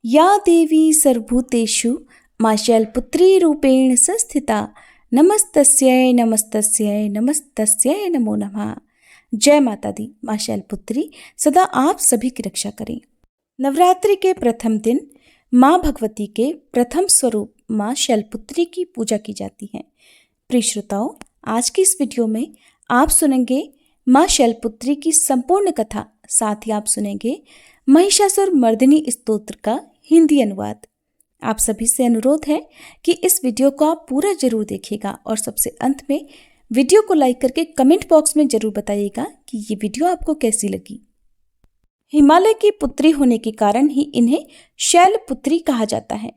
या देवी सर्वभूतेषु मां शैलपुत्री रूपेण संस्थिता नमस्तस्यै नमस्तस्यै नमस्तस्यै नमो नमः। जय माता दी। मां शैलपुत्री सदा आप सभी की रक्षा करें। नवरात्रि के प्रथम दिन मां भगवती के प्रथम स्वरूप मां शैलपुत्री की पूजा की जाती है। प्रिय श्रोताओं, आज की इस वीडियो में आप सुनेंगे मां शैलपुत्री की संपूर्ण कथा, साथ ही आप सुनेंगे महिषासुर मर्दिनी स्तोत्र का हिंदी अनुवाद। आप सभी से अनुरोध है कि इस वीडियो को आप पूरा जरूर देखिएगा और सबसे अंत में वीडियो को लाइक करके कमेंट बॉक्स में जरूर बताइएगा कि ये वीडियो आपको कैसी लगी। हिमालय की पुत्री होने के कारण ही इन्हें शैलपुत्री कहा जाता है।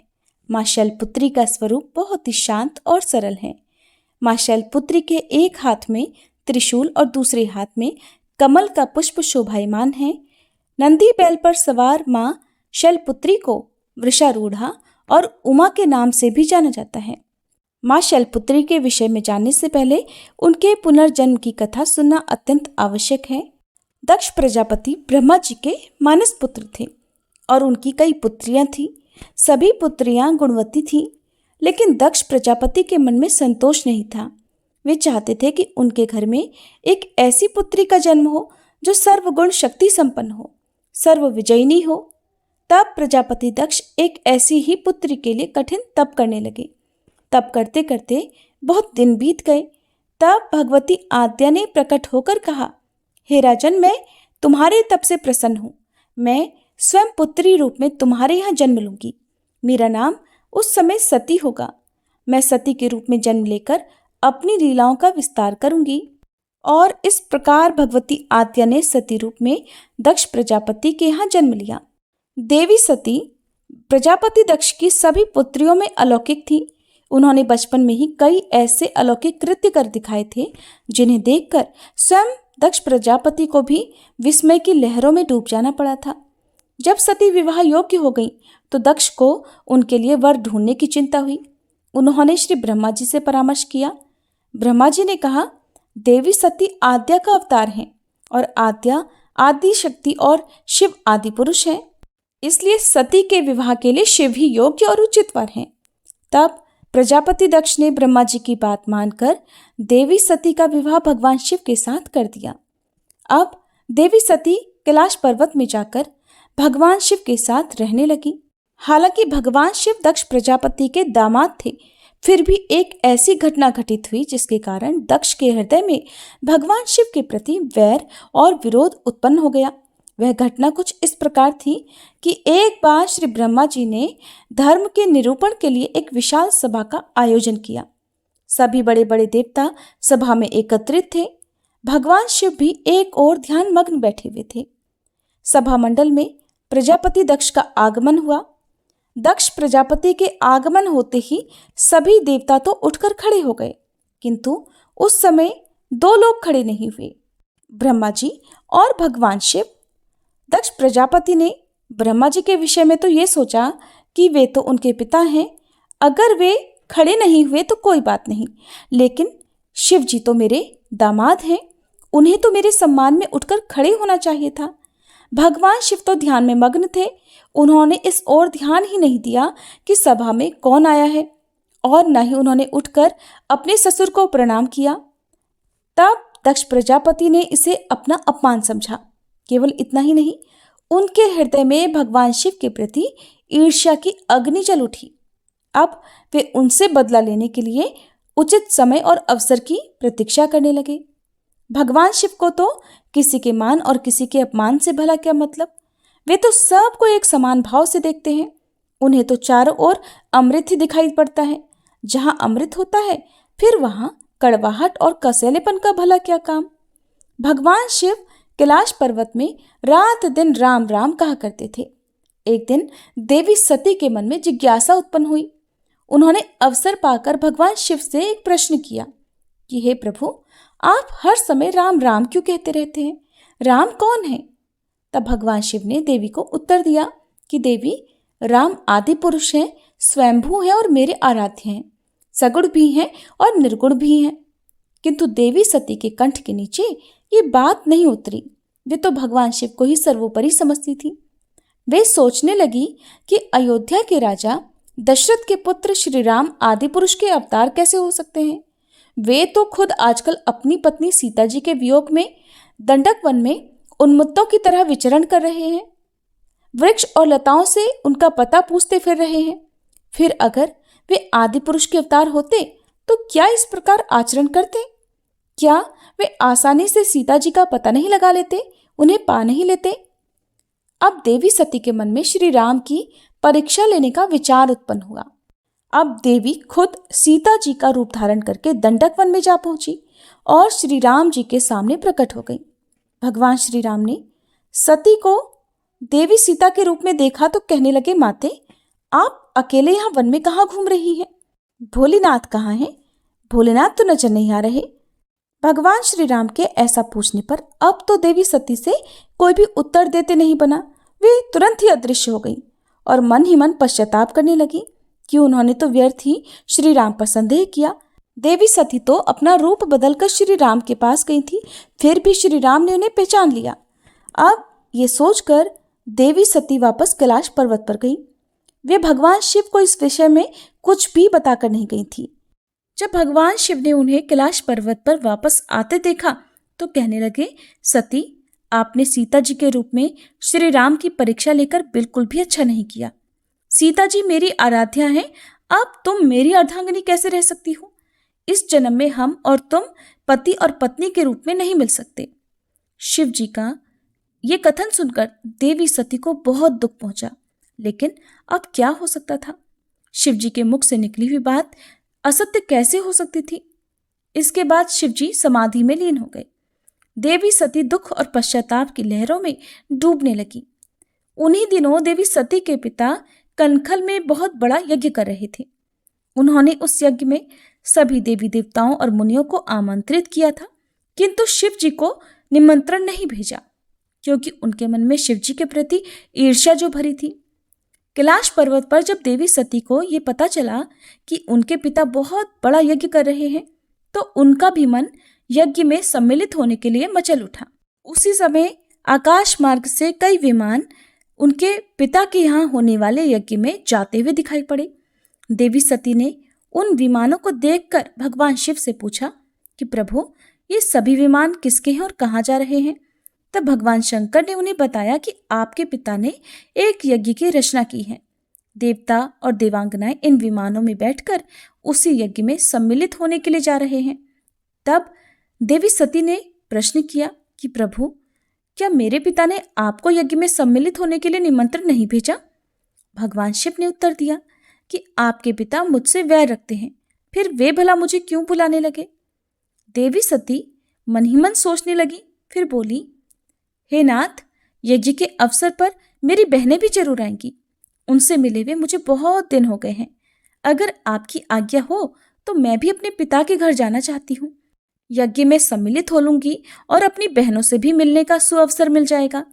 मां शैलपुत्री का स्वरूप बहुत ही शांत और सरल है। मां शैलपुत्री के एक हाथ में त्रिशूल और दूसरे हाथ में कमल का पुष्प शोभायमान है। नंदी बैल पर सवार मां शैलपुत्री को वृषारूढ़ा और उमा के नाम से भी जाना जाता है। मां शैलपुत्री के विषय में जानने से पहले उनके पुनर्जन्म की कथा सुनना अत्यंत आवश्यक है। दक्ष प्रजापति ब्रह्मा जी के मानस पुत्र थे और उनकी कई पुत्रियां थीं। सभी पुत्रियां गुणवती थीं, लेकिन दक्ष प्रजापति के मन में संतोष नहीं था। वे चाहते थे कि उनके घर में एक ऐसी पुत्री का जन्म हो जो सर्वगुण शक्ति संपन्न हो, सर्व विजयिनी हो। तब प्रजापति दक्ष एक ऐसी ही पुत्री के लिए कठिन तप करने लगे। तप करते करते बहुत दिन बीत गए। तब भगवती आद्या ने प्रकट होकर कहा, हे राजन, मैं तुम्हारे तप से प्रसन्न हूँ। मैं स्वयं पुत्री रूप में तुम्हारे यहाँ जन्म लूंगी। मेरा नाम उस समय सती होगा। मैं सती के रूप में जन्म लेकर अपनी लीलाओं का विस्तार करूंगी। और इस प्रकार भगवती आद्या ने सती रूप में दक्ष प्रजापति के यहाँ जन्म लिया। देवी सती प्रजापति दक्ष की सभी पुत्रियों में अलौकिक थी। उन्होंने बचपन में ही कई ऐसे अलौकिक कृत्य कर दिखाए थे जिन्हें देखकर स्वयं दक्ष प्रजापति को भी विस्मय की लहरों में डूब जाना पड़ा था। जब सती विवाह योग्य हो गई तो दक्ष को उनके लिए वर ढूंढने की चिंता हुई। उन्होंने श्री ब्रह्मा जी से परामर्श किया। ब्रह्मा जी ने कहा, देवी सती आद्या का अवतार है और आद्या आदि शक्ति और शिव आदि पुरुष है, इसलिए सती के विवाह के लिए शिव ही योग्य और उचित वर हैं। तब प्रजापति दक्ष ने ब्रह्मा जी की बात मानकर देवी सती का विवाह भगवान शिव के साथ कर दिया। अब देवी सती कैलाश पर्वत में जाकर भगवान शिव के साथ रहने लगी। हालांकि भगवान शिव दक्ष प्रजापति के दामाद थे, फिर भी एक ऐसी घटना घटित हुई जिसके कारण दक्ष के हृदय में भगवान शिव के प्रति वैर और विरोध उत्पन्न हो गया। वह घटना कुछ इस प्रकार थी कि एक बार श्री ब्रह्मा जी ने धर्म के निरूपण के लिए एक विशाल सभा का आयोजन किया। सभी बड़े बड़े देवता सभा में एकत्रित थे। भगवान शिव भी एक ओर ध्यान मग्न बैठे हुए थे। सभा मंडल में प्रजापति दक्ष का आगमन हुआ। दक्ष प्रजापति के आगमन होते ही सभी देवता तो उठकर खड़े हो गए, किंतु उस समय दो लोग खड़े नहीं हुए, ब्रह्मा जी और भगवान शिव। दक्ष प्रजापति ने ब्रह्मा जी के विषय में तो ये सोचा कि वे तो उनके पिता हैं, अगर वे खड़े नहीं हुए तो कोई बात नहीं, लेकिन शिव जी तो मेरे दामाद हैं, उन्हें तो मेरे सम्मान में उठकर खड़े होना चाहिए था। भगवान शिव तो ध्यान में मग्न थे। उन्होंने इस ओर ध्यान ही नहीं दिया कि सभा में कौन आया है, और न ही उन्होंने उठकर अपने ससुर को प्रणाम किया। तब दक्ष प्रजापति ने इसे अपना अपमान समझा। केवल इतना ही नहीं, उनके हृदय में भगवान शिव के प्रति ईर्ष्या की अग्नि जल उठी। अब वे उनसे बदला लेने के लिए उचित समय और अवसर की प्रतीक्षा करने लगे। भगवान शिव को तो किसी के मान और किसी के अपमान से भला क्या मतलब। वे तो सबको एक समान भाव से देखते हैं। उन्हें तो चारों ओर अमृत ही दिखाई पड़ता है। जहां अमृत होता है फिर वहां कड़वाहट और कसैलेपन का भला क्या काम। भगवान शिव कैलाश पर्वत में रात दिन राम राम कहा करते थे। एक दिन देवी सती के मन में जिज्ञासा उत्पन्न हुई। उन्होंने अवसर पाकर भगवान शिव से एक प्रश्न किया कि हे प्रभु, आप हर समय राम राम क्यों कहते रहते हैं? राम कौन है? तब भगवान शिव ने देवी को उत्तर दिया कि देवी, राम आदि पुरुष हैं, स्वयंभू हैं और मेरे आराध्य हैं, सगुण भी हैं और निर्गुण भी हैं। किंतु देवी सती के कंठ के नीचे ये बात नहीं उतरी। वे तो भगवान शिव को ही सर्वोपरि समझती थी। वे सोचने लगी कि अयोध्या के राजा दशरथ के पुत्र श्री राम आदि पुरुष के अवतार कैसे हो सकते हैं। वे तो खुद आजकल अपनी पत्नी सीता जी के वियोग में दंडक वन में उन्मत्तों की तरह विचरण कर रहे हैं, वृक्ष और लताओं से उनका पता पूछते फिर रहे हैं। फिर अगर वे आदि पुरुष के अवतार होते तो क्या इस प्रकार आचरण करते? क्या वे आसानी से सीता जी का पता नहीं लगा लेते, उन्हें पा नहीं लेते? अब देवी सती के मन में श्री राम की परीक्षा लेने का विचार उत्पन्न हुआ। अब देवी खुद सीता जी का रूप धारण करके दंडक वन में जा पहुंची और श्री राम जी के सामने प्रकट हो गई। भगवान श्री राम ने सती को देवी सीता के रूप में देखा तो कहने लगे, माते आप अकेले यहाँ वन में कहाँ घूम रही हैं? भोलेनाथ कहाँ हैं? भोलेनाथ तो नजर नहीं आ रहे। भगवान श्री राम के ऐसा पूछने पर अब तो देवी सती से कोई भी उत्तर देते नहीं बना। वे तुरंत ही अदृश्य हो गई और मन ही मन पश्चाताप करने लगी कि उन्होंने तो व्यर्थ ही श्री राम पर संदेह किया। देवी सती तो अपना रूप बदलकर श्री राम के पास गई थी, फिर भी श्री राम ने उन्हें पहचान लिया। अब ये सोचकर देवी सती वापस कैलाश पर्वत पर गई। वे भगवान शिव को इस विषय में कुछ भी बताकर नहीं गई थी। जब भगवान शिव ने उन्हें कैलाश पर्वत पर वापस आते देखा तो कहने लगे, सती आपने सीता जी के रूप में श्री राम की परीक्षा लेकर बिल्कुल भी अच्छा नहीं किया। सीता जी मेरी आराध्या हैं, अब तुम मेरी अर्धांगिनी कैसे रह सकती हो? इस जन्म में हम और तुम पति और पत्नी के रूप में नहीं मिल सकते। शिव जी का ये कथन सुनकर देवी सती को बहुत दुख पहुंचा, लेकिन अब क्या हो सकता था? शिव जी के मुख से निकली हुई बात असत्य कैसे हो सकती थी? इसके बाद शिव जी समाधि में लीन हो गए। देवी सती दुख और पश्चाताप की लहरों में डूबने लगी। उन्हीं दिनों देवी सती के पिता कनखल में बहुत बड़ा यज्ञ कर रहे थे। उन्होंने उस यज्ञ में सभी देवी देवताओं और मुनियों को आमंत्रित किया था, किंतु शिव जी को निमंत्रण नहीं भेजा, क्योंकि उनके मन में शिव जी के प्रति ईर्ष्या जो भरी थी। कैलाश पर्वत पर जब देवी सती को ये पता चला कि उनके पिता बहुत बड़ा यज्ञ कर रहे हैं, तो उनका भी मन यज्ञ में सम्मिलित होने के लिए मचल उठा। उसी समय आकाश मार्ग से कई विमान उनके पिता के यहाँ होने वाले यज्ञ में जाते हुए दिखाई पड़े। देवी सती ने उन विमानों को देखकर भगवान शिव से पूछा कि प्रभु, ये सभी विमान किसके हैं और कहाँ जा रहे हैं? तब भगवान शंकर ने उन्हें बताया कि आपके पिता ने एक यज्ञ की रचना की है। देवता और देवांगनाएं इन विमानों में बैठकर उसी यज्ञ में सम्मिलित होने के लिए जा रहे हैं। तब देवी सती ने प्रश्न किया कि प्रभु, क्या मेरे पिता ने आपको यज्ञ में सम्मिलित होने के लिए निमंत्रण नहीं भेजा? भगवान शिव ने उत्तर दिया कि आपके पिता मुझसे वैर रखते हैं, फिर वे भला मुझे क्यों बुलाने लगे? देवी सती मन ही मन सोचने लगी, फिर बोली, हे नाथ, यज्ञ के अवसर पर मेरी बहनें भी जरूर आएंगी। उनसे मिले हुए मुझे बहुत दिन हो गए हैं। अगर आपकी आज्ञा हो तो मैं भी अपने पिता के घर जाना चाहती हूँ। यज्ञ में सम्मिलित हो लूंगी और अपनी बहनों से भी मिलने का सुअवसर मिल जाएगा।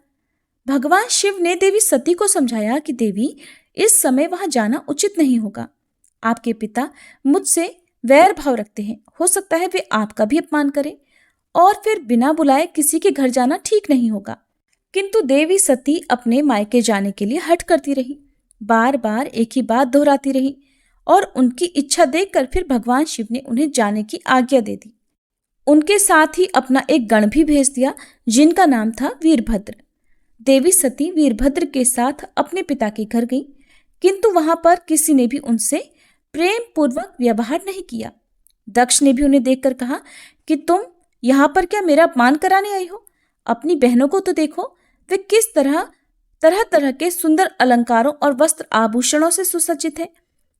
भगवान शिव ने देवी सती को समझाया कि देवी, इस समय वहां जाना उचित नहीं होगा। आपके पिता मुझसे वैर भाव रखते हैं, हो सकता है वे आपका भी अपमान करें, और फिर बिना बुलाए किसी के घर जाना ठीक नहीं होगा। किंतु देवी सती अपने मायके जाने के लिए हठ करती रही, बार बार एक ही बात दोहराती रही, और उनकी इच्छा देखकर फिर भगवान शिव ने उन्हें जाने की आज्ञा दे दी। उनके साथ ही अपना एक गण भी भेज दिया, जिनका नाम था वीरभद्र। देवी सती वीरभद्र के साथ अपने पिता के घर गई, किंतु वहां पर किसी ने भी उनसे प्रेम पूर्वक व्यवहार नहीं किया। दक्ष ने भी उन्हें देखकर कहा कि तुम यहाँ पर क्या मेरा अपमान कराने आई हो? अपनी बहनों को तो देखो, वे किस तरह तरह के सुंदर अलंकारों और वस्त्र आभूषणों से सुसज्जित है।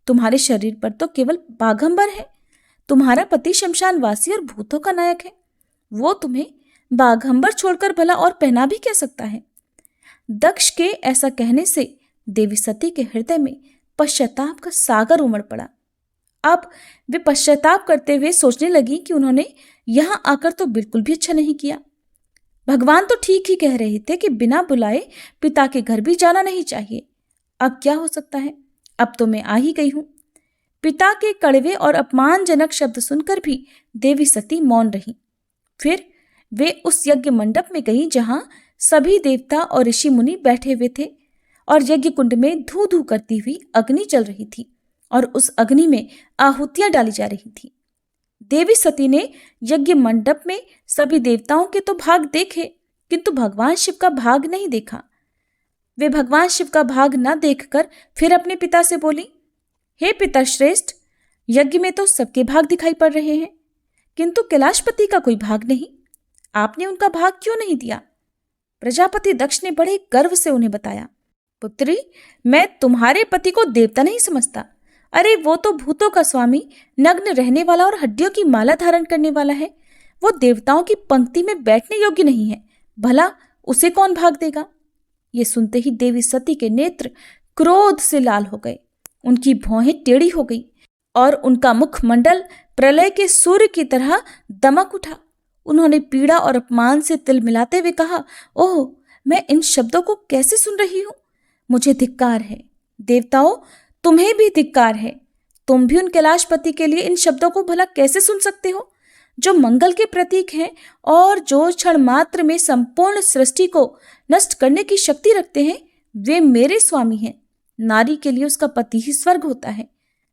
तुम्हारे शरीर पर तो केवल बाघंबर है। तुम्हारा पति शमशानवासी और भूतों का नायक है, वो तुम्हें बाघंबर छोड़कर भला और पहना भी क्या सकता है? दक्ष के ऐसा कहने से देवी सती के हृदय में पश्चाताप का सागर उमड़ पड़ा। अब वे पश्चाताप करते हुए सोचने लगी कि उन्होंने यहां आकर तो बिल्कुल भी अच्छा नहीं किया। भगवान तो ठीक ही कह रहे थे कि बिना बुलाए पिता के घर भी जाना नहीं चाहिए। अब क्या हो सकता है? अब तो मैं आ ही गई हूं। पिता के कड़वे और अपमानजनक शब्द सुनकर भी देवी सती मौन रही। फिर वे उस यज्ञ मंडप में गई जहां सभी देवता और ऋषि मुनि बैठे हुए थे, और यज्ञ कुंड में धू धू करती हुई अग्नि जल रही थी और उस अग्नि में आहुतियां डाली जा रही थी। देवी सती ने यज्ञ मंडप में सभी देवताओं के तो भाग देखे, किंतु भगवान शिव का भाग नहीं देखा। वे भगवान शिव का भाग न देखकर फिर अपने पिता से बोली, हे पिता श्रेष्ठ, यज्ञ में तो सबके भाग दिखाई पड़ रहे हैं, किंतु कैलाशपति का कोई भाग नहीं। आपने उनका भाग क्यों नहीं दिया? प्रजापति दक्ष ने बड़े गर्व से उन्हें बताया, पुत्री, मैं तुम्हारे पति को देवता नहीं समझता। अरे वो तो भूतों का स्वामी, नग्न रहने वाला और हड्डियों की माला धारण करने वाला है। वो देवताओं की पंक्ति में बैठने योग्य नहीं है। भला उसे कौन भाग देगा? ये सुनते ही देवी सती के नेत्र क्रोध से लाल हो गए, उनकी भौहें टेढ़ी हो गई और उनका मुखमंडल प्रलय के सूर्य की तरह दमक उठा। उन्होंने पीड़ा और अपमान से तिल मिलाते हुए कहा, ओह, मैं इन शब्दों को कैसे सुन रही हूं? मुझे धिक्कार है। देवताओं, तुम्हें भी धिक्कार है। तुम भी उन कैलाशपति के लिए इन शब्दों को भला कैसे सुन सकते हो, जो मंगल के प्रतीक हैं और जो क्षण मात्र में संपूर्ण सृष्टि को नष्ट करने की शक्ति रखते हैं। वे मेरे स्वामी हैं। नारी के लिए उसका पति ही स्वर्ग होता है।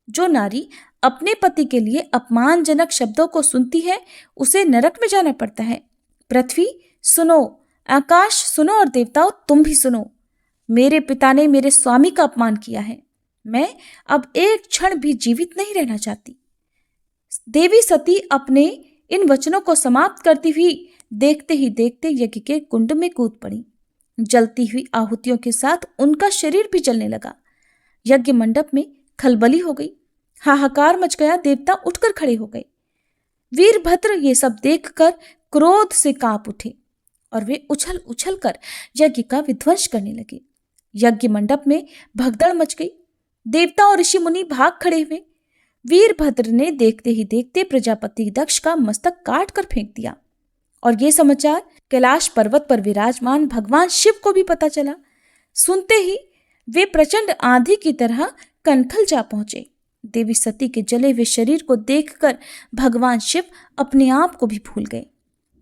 जो नारी अपने पति के लिए अपमानजनक शब्दों को सुनती है, उसे नरक में जाना पड़ता है। पृथ्वी सुनो, आकाश सुनो और देवताओं तुम भी सुनो। मेरे पिता ने मेरे स्वामी का अपमान किया है। मैं अब एक क्षण भी जीवित नहीं रहना चाहती। देवी सती अपने इन वचनों को समाप्त करती हुई देखते ही देखते यज्ञ के कुंड में कूद पड़ी। जलती हुई आहुतियों के साथ उनका शरीर भी जलने लगा। यज्ञ मंडप में खलबली हो गई, हाहाकार मच गया। देवता उठकर खड़े हो गए। वीरभद्र ये सब देखकर क्रोध से कांप उठे और वे उछल उछल कर यज्ञ का विध्वंस करने लगे। यज्ञ मंडप में भगदड़ मच गई। देवता और ऋषि मुनि भाग खड़े हुए। वीरभद्र ने देखते ही देखते प्रजापति दक्ष का मस्तक काट कर फेंक दिया और ये समाचार कैलाश पर्वत पर विराजमान भगवान शिव को भी पता चला। सुनते ही वे प्रचंड आंधी की तरह कनखल जा पहुंचे। देवी सती के जले हुए शरीर को देखकर भगवान शिव अपने आप को भी भूल गए।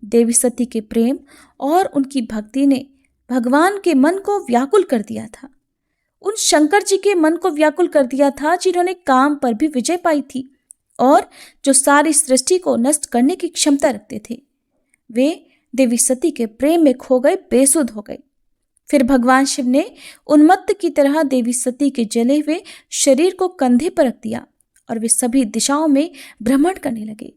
देवी सती के प्रेम और उनकी भक्ति ने भगवान के मन को व्याकुल कर दिया था। उन शंकर जी के मन को व्याकुल कर दिया था जिन्होंने काम पर भी विजय पाई थी और जो सारी सृष्टि को नष्ट करने की क्षमता रखते थे। वे देवी सती के प्रेम में खो गए, बेसुध हो गए। फिर भगवान शिव ने उन्मत्त की तरह देवी सती के जले हुए शरीर को कंधे पर रख दिया और वे सभी दिशाओं में भ्रमण करने लगे।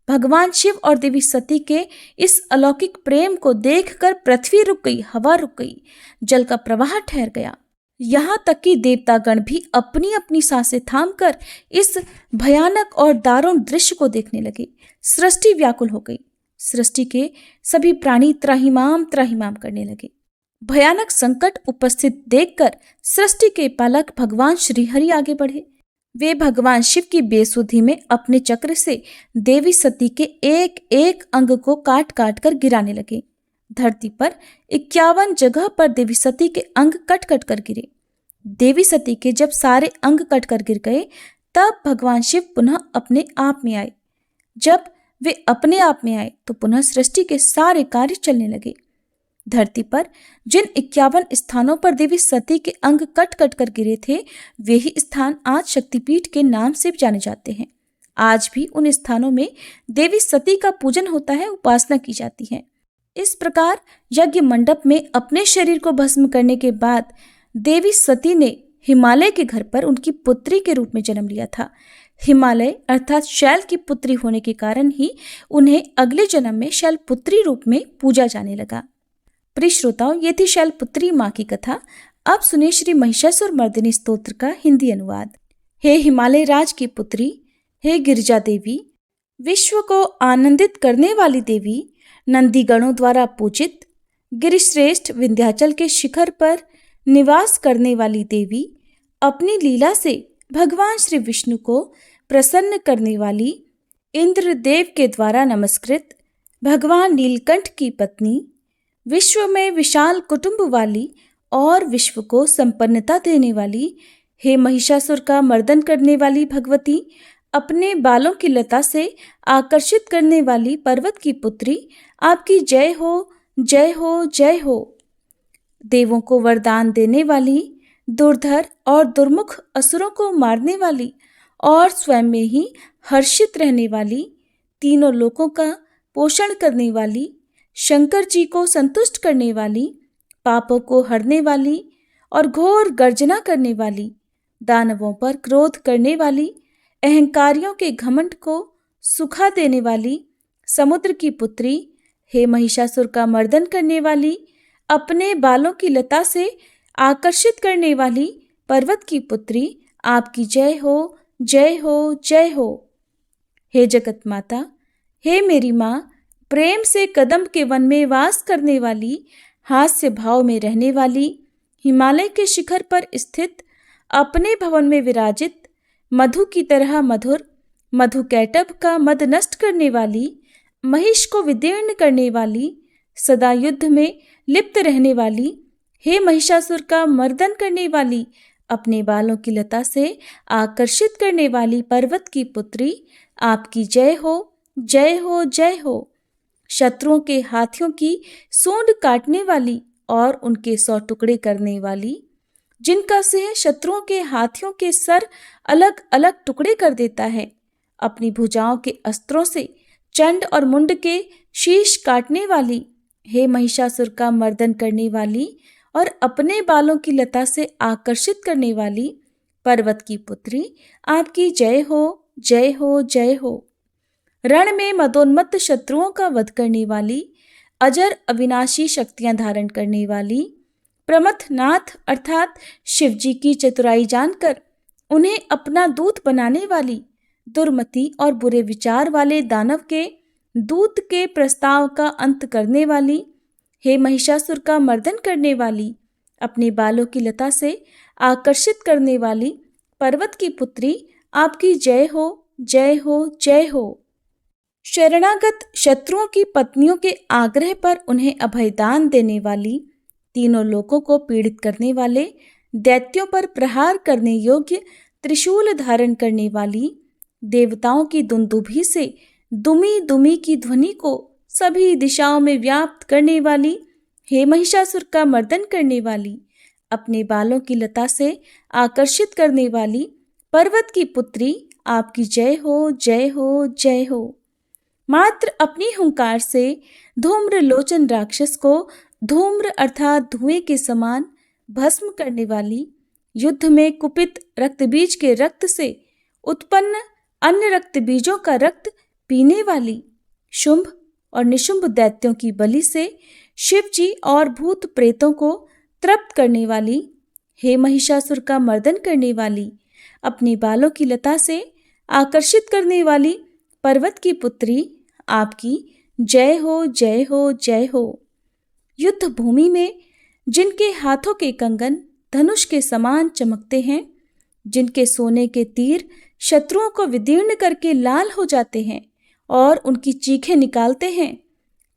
भगवान शिव और देवी सती के इस अलौकिक प्रेम को देखकर पृथ्वी रुक गई, हवा रुक गई, जल का प्रवाह ठहर गया। यहाँ तक कि देवतागण भी अपनी अपनी सांसें थामकर इस भयानक और दारुण दृश्य को देखने लगे। सृष्टि व्याकुल हो गई। सृष्टि के सभी प्राणी त्राहिमाम त्राहिमाम करने लगे। भयानक संकट उपस्थित देखकर सृष्टि के पालक भगवान श्रीहरि आगे बढ़े। वे भगवान शिव की बेसुधी में अपने चक्र से देवी सती के एक एक अंग को काट काट कर गिराने लगे। धरती पर 51 जगह पर देवी सती के अंग कट कट कर गिरे। देवी सती के जब सारे अंग कट कर गिर गए, तब भगवान शिव पुनः अपने आप में आए। जब वे अपने आप में आए तो पुनः सृष्टि के सारे कार्य चलने लगे। धरती पर जिन 51 स्थानों पर देवी सती के अंग कट कट कर गिरे थे, वे ही स्थान आज शक्तिपीठ के नाम से जाने जाते हैं। आज भी उन स्थानों में देवी सती का पूजन होता है, उपासना की जाती है। इस प्रकार यज्ञ मंडप में अपने शरीर को भस्म करने के बाद देवी सती ने हिमालय के घर पर उनकी पुत्री के रूप में जन्म लिया था। हिमालय अर्थात शैल की पुत्री होने के कारण ही उन्हें अगले जन्म में शैलपुत्री रूप में पूजा जाने लगा। प्रिय श्रोताओं, ये थी शैलपुत्री माँ की कथा। अब सुनिए श्री महिषासुर मर्दिनी स्तोत्र का हिंदी अनुवाद। हे हिमालय राज की पुत्री, हे गिरिजा देवी, विश्व को आनंदित करने वाली देवी, नंदीगणों द्वारा पूजित, गिरिश्रेष्ठ विंध्याचल के शिखर पर निवास करने वाली देवी, अपनी लीला से भगवान श्री विष्णु को प्रसन्न करने वाली, इंद्रदेव के द्वारा नमस्कृत, भगवान नीलकंठ की पत्नी, विश्व में विशाल कुटुंब वाली और विश्व को संपन्नता देने वाली, हे महिषासुर का मर्दन करने वाली भगवती, अपने बालों की लता से आकर्षित करने वाली पर्वत की पुत्री, आपकी जय हो, जय हो, जय हो। देवों को वरदान देने वाली, दुर्धर और दुर्मुख असुरों को मारने वाली और स्वयं में ही हर्षित रहने वाली, तीनों लोकों का पोषण करने वाली, शंकर जी को संतुष्ट करने वाली, पापों को हरने वाली और घोर गर्जना करने वाली, दानवों पर क्रोध करने वाली, अहंकारियों के घमंड को सुखा देने वाली, समुद्र की पुत्री, हे महिषासुर का मर्दन करने वाली, अपने बालों की लता से आकर्षित करने वाली पर्वत की पुत्री, आपकी जय हो, जय हो, जय हो। हे जगत माता, हे मेरी माँ, प्रेम से कदम के वन में वास करने वाली, हास्य भाव में रहने वाली, हिमालय के शिखर पर स्थित, अपने भवन में विराजित, मधु की तरह मधुर, मधु कैटभ का मद नष्ट करने वाली, महिष को विदीर्ण करने वाली, सदा युद्ध में लिप्त रहने वाली, हे महिषासुर का मर्दन करने वाली, अपने बालों की लता से आकर्षित करने वाली पर्वत की पुत्री, आपकी जय हो, जय हो, जय हो। शत्रुओं के हाथियों की सूंड काटने वाली और उनके 100 टुकड़े करने वाली, जिनका सिंह शत्रुओं के हाथियों के सर अलग अलग टुकड़े कर देता है, अपनी भुजाओं के अस्त्रों से चंड और मुंड के शीश काटने वाली, हे महिषासुर का मर्दन करने वाली और अपने बालों की लता से आकर्षित करने वाली पर्वत की पुत्री, आपकी जय हो, जय हो, जय हो। रण में मदोन्मत्त शत्रुओं का वध करने वाली, अजर अविनाशी शक्तियां धारण करने वाली, प्रमथनाथ अर्थात शिवजी की चतुराई जानकर उन्हें अपना दूत बनाने वाली, दुर्मति और बुरे विचार वाले दानव के दूत के प्रस्ताव का अंत करने वाली, हे महिषासुर का मर्दन करने वाली, अपने बालों की लता से आकर्षित करने वाली पर्वत की पुत्री, आपकी जय हो, जय हो, जय हो। शरणागत शत्रुओं की पत्नियों के आग्रह पर उन्हें अभयदान देने वाली, तीनों लोकों को पीड़ित करने वाले, दैत्यों पर प्रहार करने योग्य त्रिशूल धारण करने वाली, देवताओं की दुंदुभी से दुमी दुमी की ध्वनि को सभी दिशाओं में व्याप्त करने वाली, हे महिषासुर का मर्दन करने वाली, अपने बालों की लता से आकर्षित करने वाली पर्वत की पुत्री, आपकी जय हो, जय हो, जय हो। मात्र अपनी हुंकार से धूम्र लोचन राक्षस को धूम्र अर्थात धुएं के समान भस्म करने वाली, युद्ध में कुपित रक्तबीज के रक्त से उत्पन्न अन्य रक्त बीजों का रक्त पीने वाली, शुंभ और निशुंभ दैत्यों की बलि से शिव जी और भूत प्रेतों को तृप्त करने वाली, हे महिषासुर का मर्दन करने वाली, अपनी बालों की लता से आकर्षित करने वाली पर्वत की पुत्री, आपकी जय हो, जय हो, जय हो। युद्ध भूमि में जिनके हाथों के कंगन धनुष के समान चमकते हैं, जिनके सोने के तीर शत्रुओं को विदीर्ण करके लाल हो जाते हैं और उनकी चीखें निकालते हैं,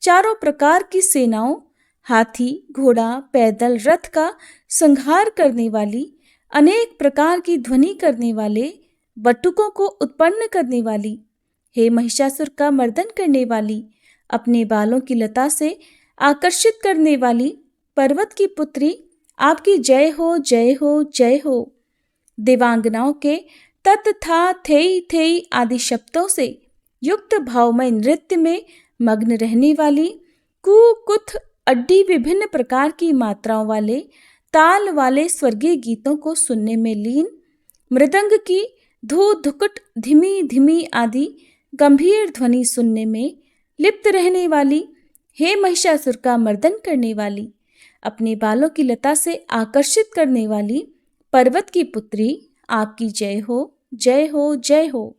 चारों प्रकार की सेनाओं, हाथी, घोड़ा, पैदल, रथ का संहार करने वाली, अनेक प्रकार की ध्वनि करने वाले, बटुकों को उत्पन्न करने वाली, हे महिषासुर का मर्दन करने वाली, अपने बालों की लता से आकर्षित करने वाली पर्वत की पुत्री, आपकी जय हो, जय हो, जय हो। देवांगनाओं के तत था थेई थेई आदि शब्दों से युक्त भावमय नृत्य में मग्न रहने वाली, कु कुथ अड्डी विभिन्न प्रकार की मात्राओं वाले ताल वाले स्वर्गीय गीतों को सुनने में लीन, मृदंग की धू धुकुट धीमी धीमी आदि गंभीर ध्वनि सुनने में लिप्त रहने वाली, हे महिषासुर का मर्दन करने वाली, अपने बालों की लता से आकर्षित करने वाली पर्वत की पुत्री, आपकी जय हो, जय हो, जय हो।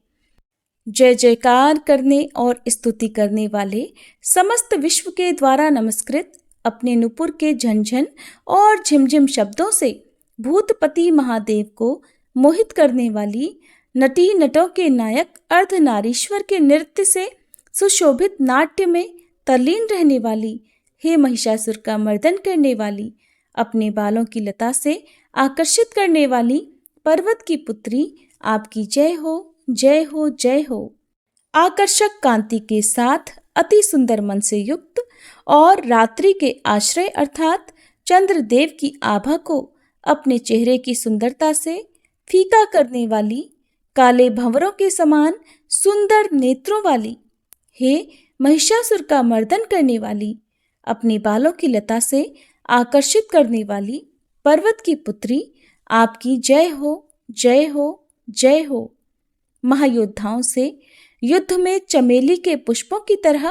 जय जयकार करने और स्तुति करने वाले, समस्त विश्व के द्वारा नमस्कृत, अपने नुपुर के झंझन और झिमझिम शब्दों से भूतपति महादेव को मोहित करने वाली, नटी नटों के नायक अर्धनारीश्वर के नृत्य से सुशोभित नाट्य में तल्लीन रहने वाली, हे महिषासुर का मर्दन करने वाली, अपने बालों की लता से आकर्षित करने वाली पर्वत की पुत्री, आपकी जय हो, जय हो, जय हो। आकर्षक कांति के साथ अति सुंदर मन से युक्त और रात्रि के आश्रय अर्थात चंद्रदेव की आभा को अपने चेहरे की सुंदरता से फीका करने वाली, काले भंवरों के समान सुंदर नेत्रों वाली, हे महिषासुर का मर्दन करने वाली, अपने बालों की लता से आकर्षित करने वाली पर्वत की पुत्री, आपकी जय हो, जय हो, जय हो। महायोद्धाओं से युद्ध में चमेली के पुष्पों की तरह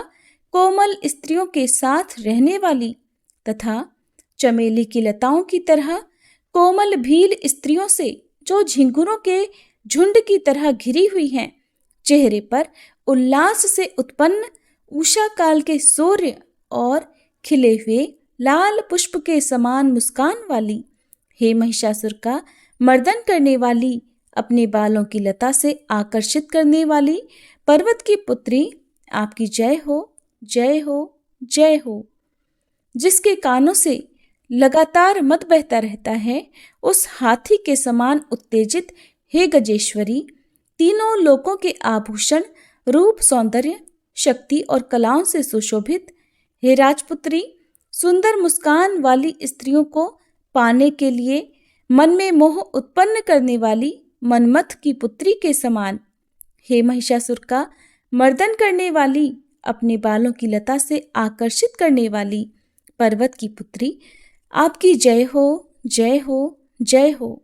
कोमल स्त्रियों के साथ रहने वाली तथा चमेली की लताओं की तरह कोमल भील स्त्रियों से जो झिंगुरों के झुंड की घिरी घिरी हुई हैं, चेहरे पर उल्लास से उत्पन्न उषा काल के सूर्य और खिले हुए लाल पुष्प के समान मुस्कान वाली, हे महिषासुर का मर्दन करने वाली, अपने बालों की लता से आकर्षित करने वाली पर्वत की पुत्री, आपकी जय हो, जय हो, जय हो। जिसके कानों से लगातार मद बहता रहता है, उस हाथी के समान उत्तेजित, हे गजेश्वरी, तीनों लोकों के आभूषण, रूप, सौंदर्य, शक्ति और कलाओं से सुशोभित, हे राजपुत्री, सुंदर मुस्कान वाली स्त्रियों को पाने के लिए मन में मोह उत्पन्न करने वाली मनमथ की पुत्री के समान, हे महिषासुर का मर्दन करने वाली, अपने बालों की लता से आकर्षित करने वाली पर्वत की पुत्री, आपकी जय हो, जय हो, जय हो।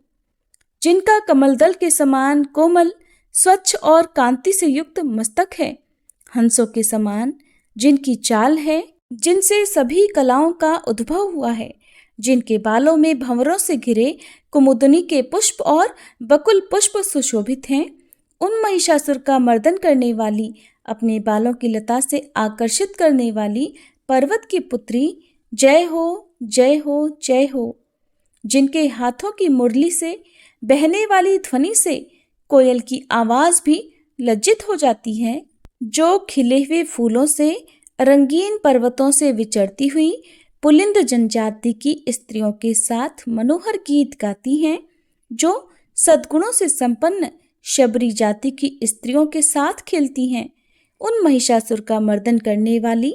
जिनका कमलदल के समान कोमल, स्वच्छ और कांति से युक्त मस्तक है, हंसों के समान जिनकी चाल है, जिनसे सभी कलाओं का उद्भव हुआ है, जिनके बालों में भंवरों से घिरे कुमुदनी के पुष्प और बकुल पुष्प सुशोभित हैं, उन महिषासुर का मर्दन करने वाली, अपने बालों की लता से आकर्षित करने वाली पर्वत की पुत्री, जय हो, जय हो, जय हो। जिनके हाथों की मुरली से बहने वाली ध्वनि से कोयल की आवाज भी लज्जित हो जाती है, जो खिले हुए फूलों से रंगीन पर्वतों से विचरती हुई पुलिंद जनजाति की स्त्रियों के साथ मनोहर गीत गाती हैं, जो सद्गुणों से संपन्न शबरी जाति की स्त्रियों के साथ खेलती हैं, उन महिषासुर का मर्दन करने वाली,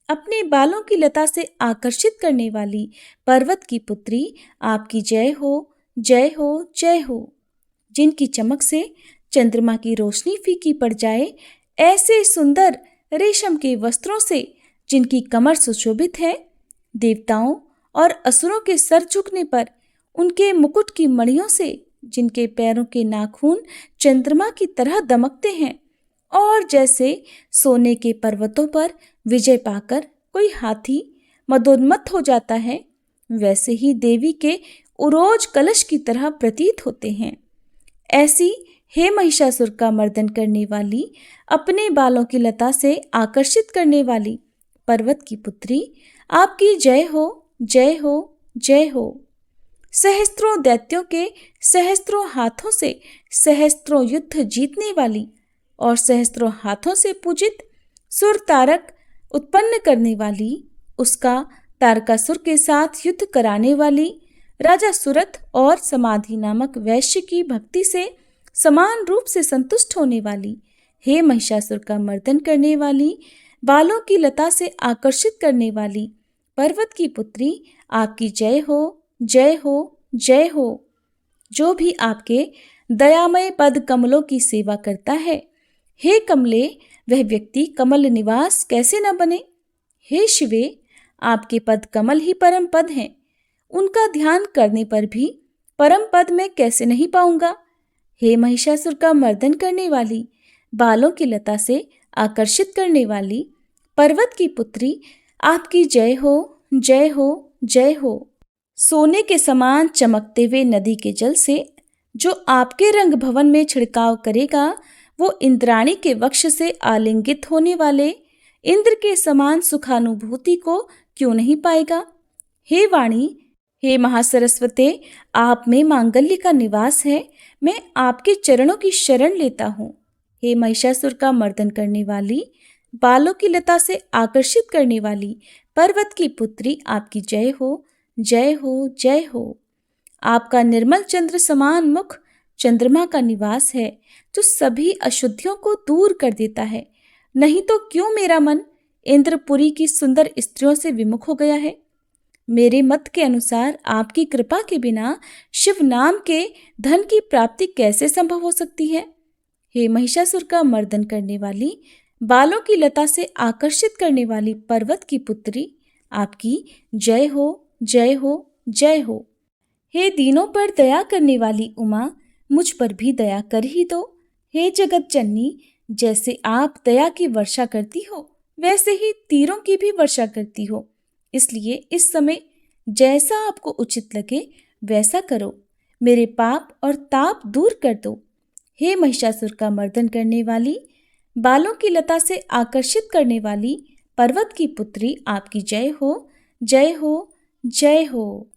अपने बालों की लता से आकर्षित करने वाली पर्वत की पुत्री, आपकी जय हो, जय हो, जय हो। जिनकी चमक से चंद्रमा की रोशनी फीकी पड़ जाए, ऐसे सुंदर रेशम के वस्त्रों से जिनकी कमर सुशोभित है, देवताओं और असुरों के सर झुकने पर उनके मुकुट की मणियों से जिनके पैरों के नाखून चंद्रमा की तरह दमकते हैं, और जैसे सोने के पर्वतों पर विजय पाकर कोई हाथी मदोन्मत्त हो जाता है, वैसे ही देवी के उरोज कलश की तरह प्रतीत होते हैं। ऐसी हे महिषासुर का मर्दन करने वाली, अपने बालों की लता से आकर्षित करने वाली पर्वत की पुत्री, आपकी जय हो, जय हो, जय हो। सहस्त्रों दैत्यों के सहस्त्रों हाथों से सहस्त्रों युद्ध जीतने वाली और सहस्त्रों हाथों से पूजित सुर तारक उत्पन्न करने वाली, उसका तारकासुर के साथ युद्ध कराने वाली, राजा सुरथ और समाधि नामक वैश्य की भक्ति से समान रूप से संतुष्ट होने वाली, हे महिषासुर का मर्दन करने वाली, बालों की लता से आकर्षित करने वाली पर्वत की पुत्री, आपकी जय हो, जय हो, जय हो। जो भी आपके दयामय पद कमलों की सेवा करता है, हे कमले, वह व्यक्ति कमल निवास कैसे न बने। हे शिवे, आपके पद कमल ही परम पद हैं, उनका ध्यान करने पर भी परम पद में कैसे नहीं पाऊंगा। हे महिषासुर का मर्दन करने वाली, बालों की लता से आकर्षित करने वाली पर्वत की पुत्री, आपकी जय हो, जय हो, जय हो। सोने के समान चमकते हुए नदी के जल से जो आपके रंग भवन में छिड़काव करेगा, वो इंद्राणी के वक्ष से आलिंगित होने वाले इंद्र के समान सुखानुभूति को क्यों नहीं पाएगा। हे वाणी, हे महासरस्वते, आप में मांगल्य का निवास है, मैं आपके चरणों की शरण लेता हूँ। हे महिषासुर का मर्दन करने वाली, बालों की लता से आकर्षित करने वाली पर्वत की पुत्री, आपकी जय हो, जय हो, जय हो। आपका निर्मल चंद्र समान मुख चंद्रमा का निवास है, जो सभी अशुद्धियों को दूर कर देता है। नहीं तो क्यों मेरा मन इंद्रपुरी की सुंदर स्त्रियों से विमुख हो गया है। मेरे मत के अनुसार आपकी कृपा के बिना शिव नाम के धन की प्राप्ति कैसे संभव हो सकती है? हे महिषासुर का मर्दन करने वाली, बालों की लता से आकर्षित करने वाली पर्वत की पुत्री, आपकी जय हो, जय हो, जय हो। हे दीनों पर दया करने वाली उमा, मुझ पर भी दया कर ही दो। हे जगत जननी, जैसे आप दया की वर्षा करती हो, वैसे ही तीरों की भी वर्षा करती हो। इसलिए इस समय जैसा आपको उचित लगे वैसा करो। मेरे पाप और ताप दूर कर दो। हे महिषासुर का मर्दन करने वाली, बालों की लता से आकर्षित करने वाली पर्वत की पुत्री, आपकी जय हो, जय हो, जय हो।